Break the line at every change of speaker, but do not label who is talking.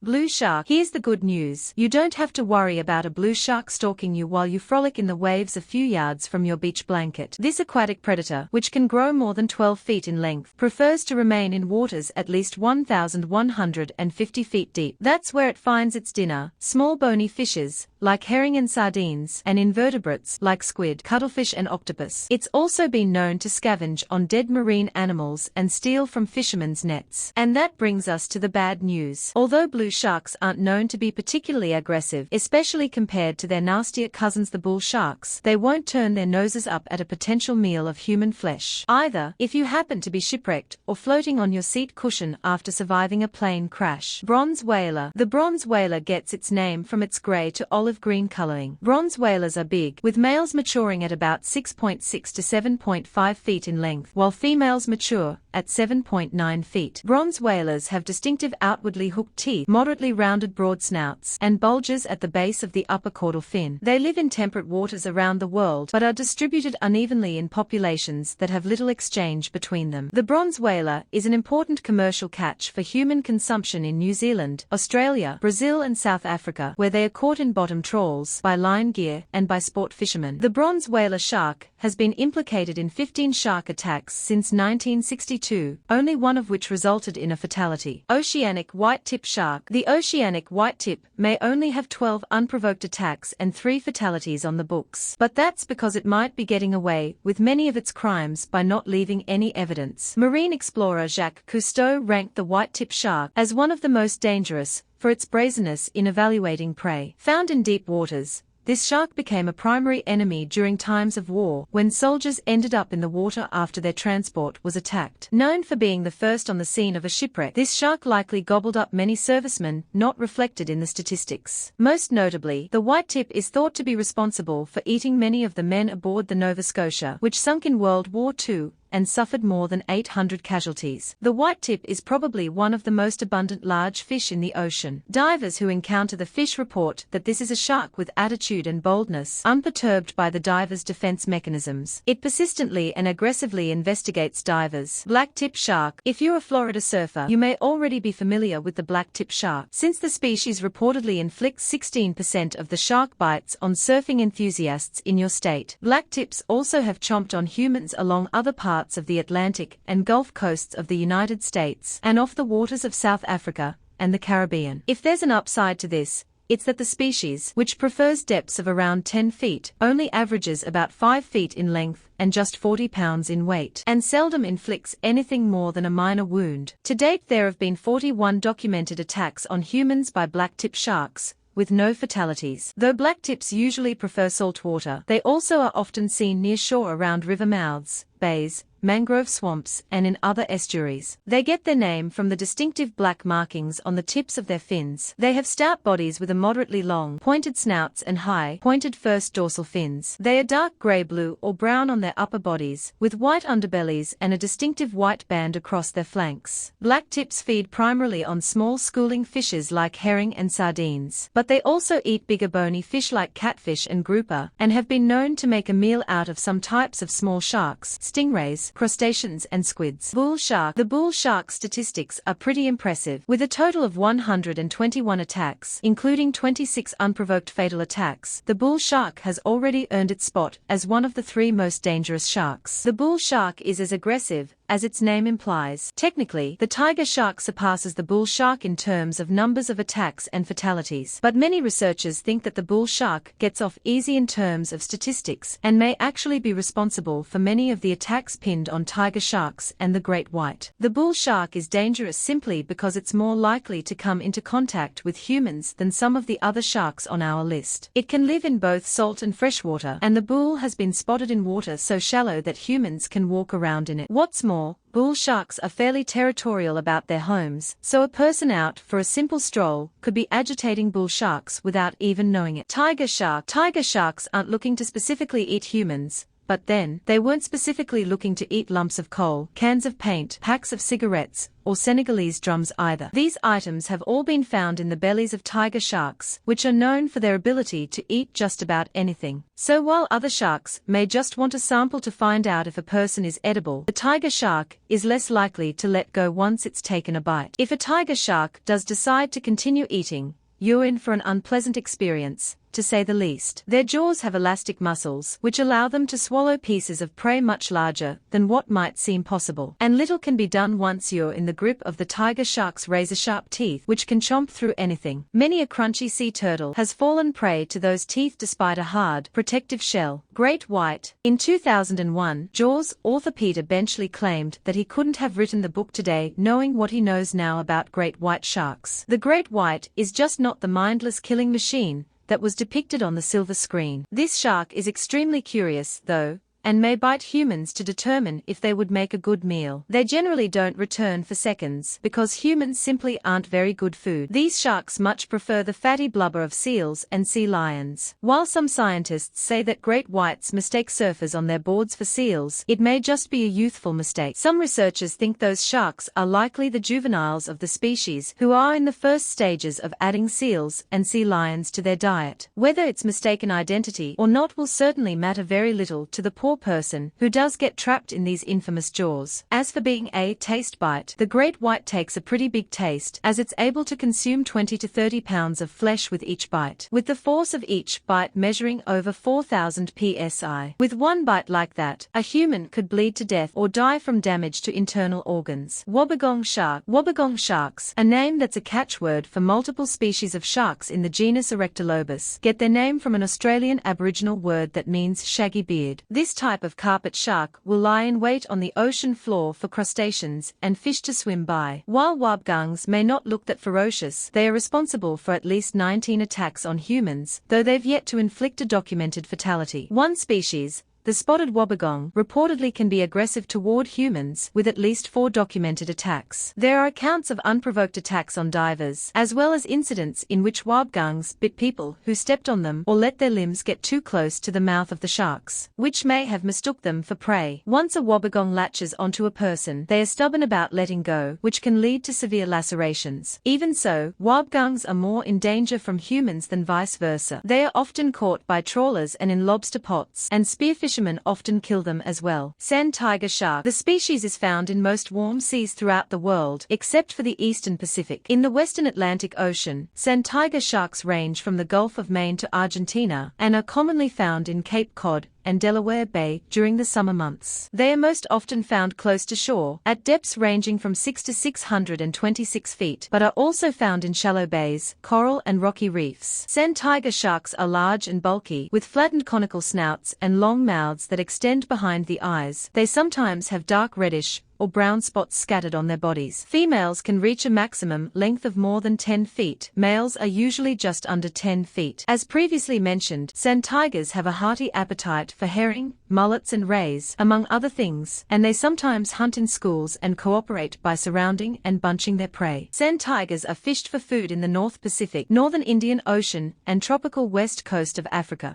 Blue shark. Here's the good news. You don't have to worry about a blue shark stalking you while you frolic in the waves a few yards from your beach blanket. This aquatic predator, which can grow more than 12 feet in length, prefers to remain in waters at least 1,150 feet deep. That's where it finds its dinner: small bony fishes, like herring and sardines, and invertebrates, like squid, cuttlefish and octopus. It's also been known to scavenge on dead marine animals and steal from fishermen's nets. And that brings us to the bad news. Although blue sharks aren't known to be particularly aggressive, especially compared to their nastier cousins the bull sharks, they won't turn their noses up at a potential meal of human flesh either, if you happen to be shipwrecked or floating on your seat cushion after surviving a plane crash. Bronze whaler. The bronze whaler gets its name from its gray to olive green coloring. Bronze whalers are big, with males maturing at about 6.6 to 7.5 feet in length, while females mature at 7.9 feet. Bronze whalers have distinctive outwardly hooked teeth, moderately rounded broad snouts, and bulges at the base of the upper caudal fin. They live in temperate waters around the world, but are distributed unevenly in populations that have little exchange between them. The bronze whaler is an important commercial catch for human consumption in New Zealand, Australia, Brazil and South Africa, where they are caught in bottom trawls, by line gear, and by sport fishermen. The bronze whaler shark has been implicated in 15 shark attacks since 1962, only one of which resulted in a fatality. Oceanic white-tip shark. The oceanic white-tip may only have 12 unprovoked attacks and 3 fatalities on the books. But that's because it might be getting away with many of its crimes by not leaving any evidence. Marine explorer Jacques Cousteau ranked the white-tip shark as one of the most dangerous for its brazenness in evaluating prey. Found in deep waters, this shark became a primary enemy during times of war, when soldiers ended up in the water after their transport was attacked. Known for being the first on the scene of a shipwreck, this shark likely gobbled up many servicemen, not reflected in the statistics. Most notably, the white tip is thought to be responsible for eating many of the men aboard the Nova Scotia, which sunk in World War II, and suffered more than 800 casualties. The white tip is probably one of the most abundant large fish in the ocean. Divers who encounter the fish report that this is a shark with attitude and boldness, unperturbed by the diver's defense mechanisms. It persistently and aggressively investigates divers. Black tip shark. If you're a Florida surfer, you may already be familiar with the black tip shark, since the species reportedly inflicts 16% of the shark bites on surfing enthusiasts in your state. Black tips also have chomped on humans along other parts of the Atlantic and Gulf coasts of the United States, and off the waters of South Africa and the Caribbean. If there's an upside to this, it's that the species, which prefers depths of around 10 feet, only averages about 5 feet in length and just 40 pounds in weight, and seldom inflicts anything more than a minor wound. To date, there have been 41 documented attacks on humans by black-tip sharks, with no fatalities. Though blacktips usually prefer salt water, they also are often seen near shore around river mouths, bays, mangrove swamps, and in other estuaries. They get their name from the distinctive black markings on the tips of their fins. They have stout bodies with a moderately long, pointed snouts and high, pointed first dorsal fins. They are dark grey-blue or brown on their upper bodies, with white underbellies and a distinctive white band across their flanks. Blacktips feed primarily on small schooling fishes like herring and sardines, but they also eat bigger bony fish like catfish and grouper, and have been known to make a meal out of some types of small sharks, stingrays, crustaceans and squids. Bull shark. The bull shark statistics are pretty impressive, with a total of 121 attacks, including 26 unprovoked fatal attacks. The bull shark has already earned its spot as one of the 3 most dangerous sharks. The bull shark is as aggressive as its name implies. Technically, the tiger shark surpasses the bull shark in terms of numbers of attacks and fatalities, but many researchers think that the bull shark gets off easy in terms of statistics, and may actually be responsible for many of the attacks pinned on tiger sharks and the great white. The bull shark is dangerous simply because it's more likely to come into contact with humans than some of the other sharks on our list. It can live in both salt and freshwater, and the bull has been spotted in water so shallow that humans can walk around in it. What's more, bull sharks are fairly territorial about their homes, so a person out for a simple stroll could be agitating bull sharks without even knowing it. Tiger shark. Tiger sharks aren't looking to specifically eat humans, but then, they weren't specifically looking to eat lumps of coal, cans of paint, packs of cigarettes, or Senegalese drums either. These items have all been found in the bellies of tiger sharks, which are known for their ability to eat just about anything. So while other sharks may just want a sample to find out if a person is edible, the tiger shark is less likely to let go once it's taken a bite. If a tiger shark does decide to continue eating, you're in for an unpleasant experience, to say the least. Their jaws have elastic muscles, which allow them to swallow pieces of prey much larger than what might seem possible. And little can be done once you're in the grip of the tiger shark's razor-sharp teeth, which can chomp through anything. Many a crunchy sea turtle has fallen prey to those teeth despite a hard, protective shell. Great white. In 2001, Jaws author Peter Benchley claimed that he couldn't have written the book today knowing what he knows now about great white sharks. The great white is just not the mindless killing machine that was depicted on the silver screen. This shark is extremely curious, though, and may bite humans to determine if they would make a good meal. They generally don't return for seconds, because humans simply aren't very good food. These sharks much prefer the fatty blubber of seals and sea lions. While some scientists say that great whites mistake surfers on their boards for seals, it may just be a youthful mistake. Some researchers think those sharks are likely the juveniles of the species who are in the first stages of adding seals and sea lions to their diet. Whether it's mistaken identity or not will certainly matter very little to the poor person who does get trapped in these infamous jaws. As for being a taste bite, the great white takes a pretty big taste, as it's able to consume 20 to 30 pounds of flesh with each bite, with the force of each bite measuring over 4,000 psi. With one bite like that, a human could bleed to death or die from damage to internal organs. Wobbegong shark. Wobbegong sharks, a name that's a catchword for multiple species of sharks in the genus Erectolobus, get their name from an Australian Aboriginal word that means shaggy beard. This type of carpet shark will lie in wait on the ocean floor for crustaceans and fish to swim by. While wobbegongs may not look that ferocious, they are responsible for at least 19 attacks on humans, though they've yet to inflict a documented fatality. One species, the spotted wobbegong, reportedly can be aggressive toward humans, with at least 4 documented attacks. There are accounts of unprovoked attacks on divers, as well as incidents in which wobbegongs bit people who stepped on them or let their limbs get too close to the mouth of the sharks, which may have mistook them for prey. Once a wobbegong latches onto a person, they are stubborn about letting go, which can lead to severe lacerations. Even so, wobbegongs are more in danger from humans than vice versa. They are often caught by trawlers and in lobster pots, and spearfish fishermen often kill them as well. Sand tiger shark. The species is found in most warm seas throughout the world, except for the eastern Pacific. In the western Atlantic Ocean, sand tiger sharks range from the Gulf of Maine to Argentina, and are commonly found in Cape Cod and Delaware Bay during the summer months. They are most often found close to shore, at depths ranging from 6 to 626 feet, but are also found in shallow bays, coral and rocky reefs. Sand tiger sharks are large and bulky, with flattened conical snouts and long mouths that extend behind the eyes. They sometimes have dark reddish or brown spots scattered on their bodies. Females can reach a maximum length of more than 10 feet. Males are usually just under 10 feet. As previously mentioned, sand tigers have a hearty appetite for herring, mullets and rays, among other things, and they sometimes hunt in schools and cooperate by surrounding and bunching their prey. Sand tigers are fished for food in the North Pacific, Northern Indian Ocean, and tropical west coast of Africa.